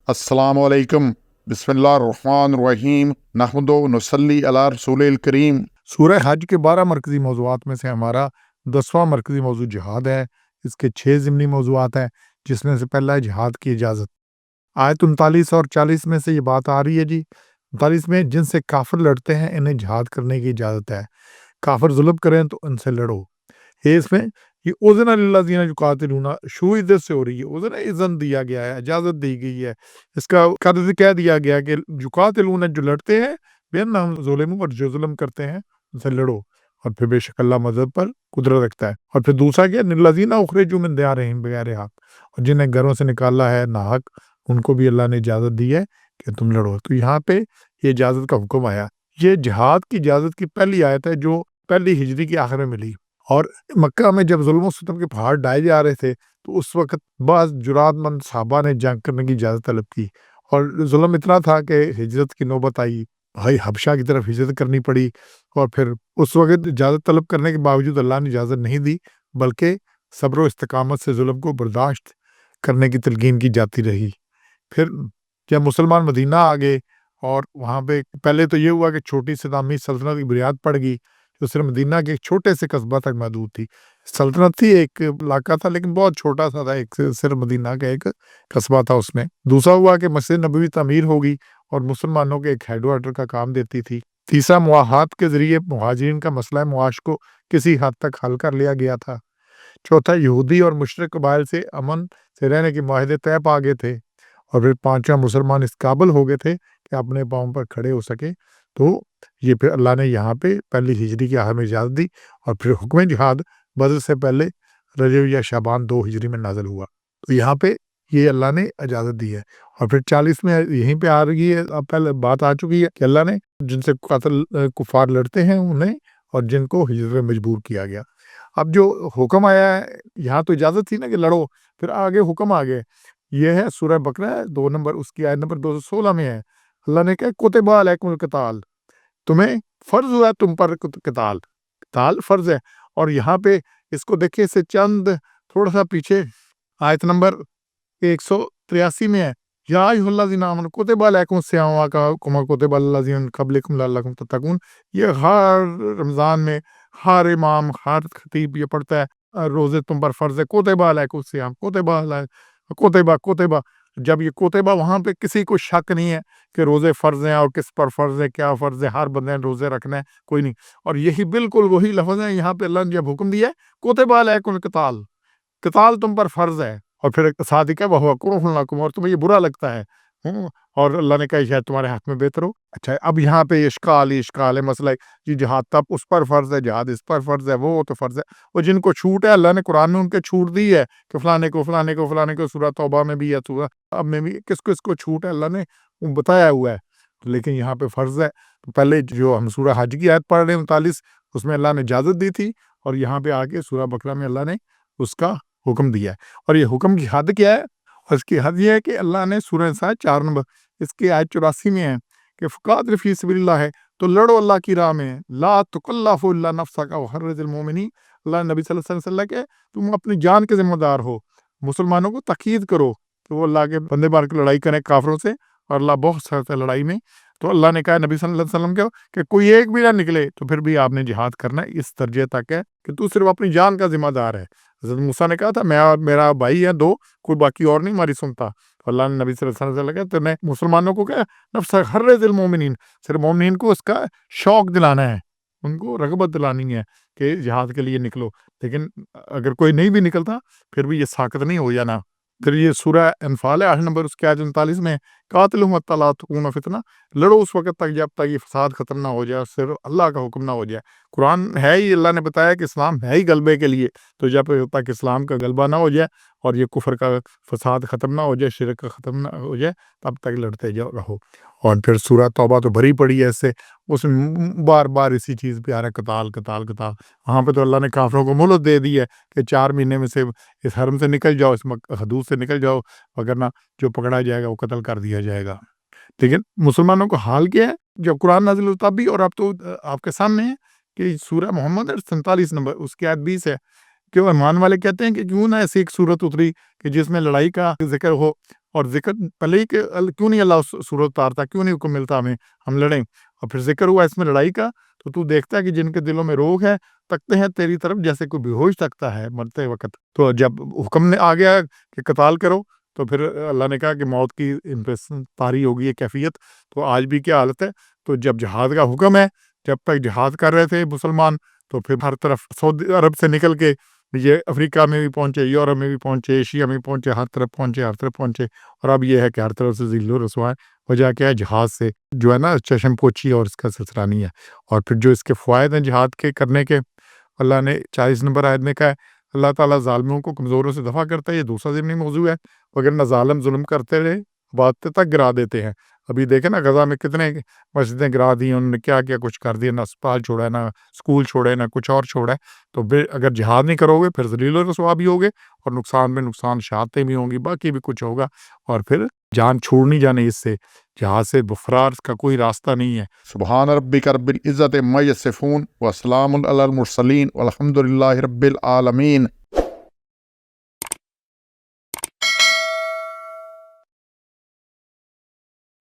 अस्सलामु अलैकुम, बिस्मिल्लाहिर्रहमानिर्रहीम, नहमदु व नुसल्ली अला रसूलिल करीम। सूरह हज के 12 मरकज़ी मौज़ूआत में से हमारा 10वां मरकज़ी मौज़ू जिहाद है। इसके 6 ज़िमनी मौज़ूआत हैं, जिसमें से पहला है जिहाद की इजाज़त। आयत 39 और 40 में से ये बात आ रही है जी। 39 में जिनसे काफ़िर लड़ते हैं इन्हें जिहाद करने की इजाज़त है। काफ़िर ज़ुल्म करें तो उनसे लड़ो। ये इसमें ये उज़्न लिल्लज़ीना युक़ातिलूना शु इज़्ज़त से हो रही है। उज़्न इज़्ज़न दिया गया है, इजाज़त दी गई है। इसका कर्ज़ कह दिया गया कि युक़ातिलूना जो लड़ते हैं, बिअन्नहुम ज़ुलिमू और जो ज़ुल्म करते हैं उनसे लड़ो। और फिर बेशक अल्लाह मज़हब पर कुदरत रखता है। और फिर दूसरा क्या, लिल्लज़ीना उख़रिजू मिन दियारिहिम बिग़ैरि हक़, और जिन्हें घरों से निकाला है नाहक, उनको भी अल्लाह ने इजाज़त दी है कि तुम लड़ो। तो यहाँ पे ये इजाज़त का हुक्म आया। ये जिहाद की इजाज़त की पहली आयत है जो पहली हिजरी के आखिर में मिली। और मक्का में जब ज़ुल्म व सितम के पहाड़ ढाए जा रहे थे तो उस वक़्त बाज़ जुरातमंद सहाबा ने जंग करने की इजाज़त तलब की, और ज़ुल्म इतना था कि हिजरत की नौबत आई। भाई हबशा की तरफ हिजरत करनी पड़ी, और फिर उस वक़्त इजाज़त तलब करने के बावजूद अल्लाह ने इजाज़त नहीं दी, बल्कि सब्र व इस्तिक़ामत से ज़ुल्म को बर्दाश्त करने की तलक़ीन की जाती रही। फिर जब मुसलमान मदीना आ गए और वहाँ पे पहले तो ये हुआ कि छोटी इस्लामी सल्तनत की बुनियाद पड़ गई, जो सिर्फ मदीना के एक छोटे से कस्बा तक महदूद थी। सल्तनत थी, एक इलाका था, लेकिन बहुत छोटा-सा था, एक सिर्फ मदीना का एक कस्बा था उसमें। दूसरा हुआ कि मस्जिद नबवी तामीर हो गई और मुसलमानों के एक हेडक्वार्टर का काम देती थी। तीसरा, मुआहात के ज़रिए मुहाजिरीन का मसला मुआश को किसी हद तक हल कर लिया गया था। चौथा, यहूदी और मुशरिक कबाइल से अमन से रहने के मुआहदे तय पा गए थे। और फिर पाँचवां, मुसलमान इस काबिल हो गए थे कि अपने पाँव पर खड़े हो सके। तो ये फिर अल्लाह ने यहाँ पे पहली हिजरी के आखिर में इजाज़त दी, और फिर हुक्म जिहाद बद्र से पहले रजब या शाबान 2 हिजरी में नाज़िल हुआ। तो यहाँ पे ये अल्लाह ने इजाज़त दी है। और फिर 40 में यहीं पे आ रही है, अब पहले बात आ चुकी है कि अल्लाह ने जिनसे कुफ़ार लड़ते हैं उन्हें, और जिनको हिजरत में मजबूर किया गया। अब जो हुक्म आया है, यहाँ तो इजाज़त थी ना कि लड़ो, फिर आगे हुक्म आ गए। ये है सूरह बकरा 2 नंबर, उसकी आयत नंबर 216 में है। अल्लाह ने कहा कुतिबा अलैकुमुल क़िताल, तुम्हें फ़र्ज़ हुआ तुम पर क़िताल, क़िताल फ़र्ज़ है। और यहाँ पे इसको देखिए, इससे चंद थोड़ा-सा पीछे आयत नंबर 183 में है, या अय्युहल्लज़ीना आमनू कुतिबा अलैकुमुस सियामु कमा कुतिबा अलल लज़ीना मिन क़ब्लिकुम लअल्लकुम तत्तक़ून। ये हर रमज़ान में हर इमाम, हर खतीब ये पढ़ता है, रोज़े तुम पर फ़र्ज़ है, कुतिबा अलैकुमुस सियाम, कुतिबा। जब ये कुतिबा, वहाँ पे किसी को शक नहीं है कि रोज़े फ़र्ज़ हैं और किस पर फ़र्ज़ है, क्या फ़र्ज़ है, हर बंदे ने रोज़े रखना है, कोई नहीं। और यही बिल्कुल वही लफ़्ज़ है यहाँ पे अल्लाह ने जब हुक्म दिया है, कुतिबा अलैकुमुल क़िताल, क़िताल तुम पर फ़र्ज़ है। और फिर साथ ही क्या, वहुवा कुरहुन लकुम, और तुम्हें ये बुरा लगता है। और अल्लाह ने कहा शायद तुम्हारे हक़ में बेहतर हो। अच्छा, अब यहाँ पे इश्काल है, मसला है कि जिहाद तब उस पर फ़र्ज़ है, जिहाद इस पर फ़र्ज़ है, वो तो फ़र्ज़ है। और जिनको छूट है, अल्लाह ने कुरान में उनके छूट दी है कि फ़लाने को सूरह तौबा में भी है, सूरह अब में भी किसको छूट है, अल्लाह ने बताया हुआ है। लेकिन यहाँ पे फ़र्ज़ है। तो पहले जो हम सूरह हज की आयत पढ़ रहे हैं 39, उसमें अल्लाह ने इजाज़त दी थी, और यहाँ पे आके सूरह बकरा में अल्लाह ने उसका हुक्म दिया है। और ये हुक्म की हद क्या है? और इसकी हद ये है कि अल्लाह ने सूरह निसा 4 नंबर, इसकी आयत 84 में है कि फ़क़ातिलू फ़ी सबीलिल्लाह है, तो लड़ो अल्लाह की राह में, ला तुकल्लिफ़ु इल्ला नफ़्सका व हर्रिज़िल मोमिनीन। अल्लाह ने नबी सल्लल्लाहु अलैहि वसल्लम के तुम अपनी जान के ज़िम्मेदार हो, मुसलमानों को ताकीद करो कि वो अल्लाह के बंदे मार के लड़ाई करें काफ़िरों से, और अल्लाह बहुत सख्त है लड़ाई में। तो अल्लाह ने कहा नबी सल्लल्लाहु अलैहि वसल्लम को कि कोई एक भी ना निकले तो फिर भी आपने जिहाद करना है, इस दर्जे तक है कि तू सिर्फ अपनी जान का ज़िम्मेदार है। हज़रत मूसा ने कहा था, मैं और मेरा भाई है 2, कोई बाकी और नहीं हमारी सुनता। तो अल्लाह ने नबी सल्लल्लाहु अलैहि वसल्लम को कहा, तूने मुसलमानों को क्या, नफ़्स हर्रिज़िल मोमिनीन, सिर्फ मोमिनीन को उसका शौक दिलाना है, उनको रग़बत दिलानी है कि जिहाद के लिए निकलो। लेकिन अगर कोई नहीं भी निकलता फिर भी ये साक़ित नहीं हो जाना। फिर ये सूरह अनफ़ाल है 8 नंबर, उसकी आयत 39 में, क़ातिलूहुम हत्ता ला तकूना फ़ितना, लड़ो उस वक़्त तक जब तक ये फ़साद ख़त्म ना हो जाए, सिर्फ अल्लाह का हुक्म ना हो जाए। कुरान है ही, अल्लाह ने बताया कि इस्लाम है ही गलबे के लिए, तो जब तक इस्लाम का गलबा ना हो जाए और ये कुफ़र का फ़साद ख़त्म ना हो जाए, शिरक का ख़त्म ना हो जाए, तब तक लड़ते जाओ रहो। और फिर सूरह तौबा तो भरी पड़ी है इससे, उसमें बार-बार इसी चीज़ पे आ रहा है, क़िताल। वहाँ पे तो अल्लाह ने काफ़िरों को मोहलत दे दी है कि 4 महीने में से इस हरम से निकल जाओ, इस हदूद से निकल जाओ, वरना जो पकड़ा जाएगा वो कत्ल कर दिया जाएगा। लेकिन मुसलमानों का हाल क्या है जब कुरान नाज़िल हुआ तब भी, और अब तो आपके सामने है कि सूरह मोहम्मद 47 नंबर, उसकी आयत 20 है, کہ ایمان والے کہتے ہیں کہ کیوں نہ ایسی ایک صورت اتری کہ جس میں لڑائی کا ذکر ہو، اور ذکر پہلے ہی کہ کیوں نہیں اللہ صورت اتارتا، کیوں نہیں حکم ملتا ہم لڑیں، اور پھر ذکر ہوا اس میں لڑائی کا، تو دیکھتا ہے کہ جن کے دلوں میں روگ ہے تکتے ہیں تیری طرف جیسے کوئی بے ہوش تکتا ہے مرتے وقت۔ تو جب حکم نے آ گیا کہ قتال کرو، تو پھر اللہ نے کہا کہ موت کی ان پہ طاری ہوگی یہ کیفیت۔ تو آج بھی کیا حالت ہے؟ تو جب جہاد کا حکم ہے، جب تک جہاد کر رہے تھے مسلمان، تو پھر ہر طرف سعودی عرب سے نکل کے یہ افریقہ میں بھی پہنچے، یورپ میں بھی پہنچے، ایشیا میں بھی پہنچے، ہر طرف پہنچے، اور اب یہ ہے کہ ہر طرف سے ذل و رسوا ہے۔ وجہ کیا ہے؟ جہاد سے جو ہے نا چشم پوچھی اور اس کا سلسلہ نہیں ہے۔ اور پھر جو اس کے فوائد ہیں جہاد کے کرنے کے، اللہ نے 40 نمبر آیت میں کہا ہے اللہ تعالیٰ ظالموں کو کمزوروں سے دفع کرتا ہے، یہ دوسرا ضمنی موضوع ہے، وگرنہ ظالم ظلم کرتے رہے باتیں تک گرا دیتے ہیں۔ ابھی دیکھیں نا غزہ میں کتنے مسجدیں گرا دی، انہوں نے کیا کچھ کر دیا، نہ اسپتال چھوڑا ہے، نہ اسکول چھوڑے، نہ کچھ اور چھوڑا ہے۔ تو پھر اگر جہاد نہیں کرو گے پھر ذلیل و رسوا بھی ہوگے، اور نقصان میں نقصان، شہادتیں بھی ہوں گی، باقی بھی کچھ ہوگا، اور پھر جان چھوڑنی جانے اس سے، جہاد سے فرار کا کوئی راستہ نہیں ہے۔ سبحان ربک رب العزت عما یصفون وسلام علی المرسلین والحمد للہ رب العالمین۔